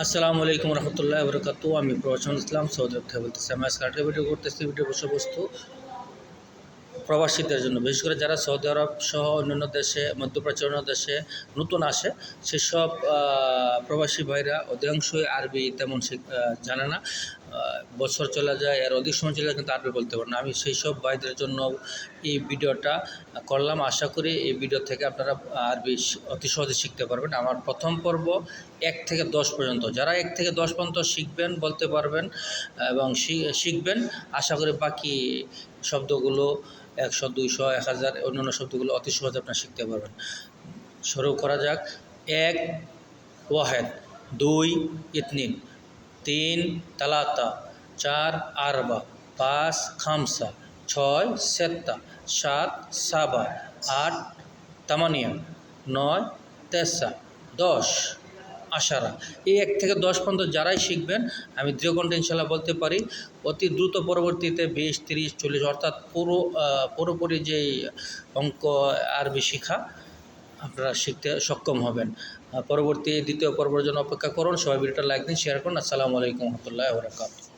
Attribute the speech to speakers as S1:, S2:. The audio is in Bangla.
S1: আসসালামু আলাইকুম রহমতুল্লাহ বরকাত। আমি প্রবাসী ইসলাম সৌদি আরব থেকে বলতেছি। আমি আজকে আরেকটা ভিডিও করতেছি। ভিডিও বিষয়বস্তু প্রবাসীদের জন্য, বিশেষ করে যারা সৌদি আরব সহ অন্যান্য দেশে, মধ্যপ্রাচ্যের অন্য দেশে নতুন আসে, সেসব প্রবাসী ভাইরা অধিকাংশই আরবি তেমন জানে না। বছর চলে যায়, আর অধিক সময় চলে যায়, কিন্তু আরবি বলতে পারে না। আমি সেই সব ভাইদের জন্য এই ভিডিওটা করলাম। আশা করি এই ভিডিও থেকে আপনারা আরবি অতি সহজে শিখতে পারবেন। আমার প্রথম পর্ব 1 থেকে 10 পর্যন্ত, যারা 1 থেকে 10 পর্যন্ত শিখবেন, বলতে পারবেন এবং শিখবেন, আশা করি বাকি শব্দগুলো 100, 200, 1000 অন্যান্য শব্দগুলো অতি সহজে আপনারা শিখতে পারবেন। শুরু করা যাক। 1 ওয়াহেদ, 2 ইতনিন, 3 তালাতা, 4 আরবা, 5 খামসা, 6 সেত্তা, 7 সাবা, 8 তামানিয়া, 9 তেসা, 10 আশারা। এই 1 থেকে 10 পর্যন্ত যারাই শিখবেন, আমি দৃঢ়কণ্ঠে ইনশাল্লাহ বলতে পারি অতি দ্রুত পরবর্তীতে 20, 30, 40 অর্থাৎ পুরোপুরি যেই অঙ্ক আরবি শিখা আপনারা শিখতে সক্ষম হবেন। পরবর্তী দ্বিতীয় পর্বের জন্য অপেক্ষা করুন। সবাই ভিডিওটা লাইক দিন, শেয়ার করুন। আসসালামু আলাইকুম রহমতুল্লাহি ওয়া বারাকাতুহু।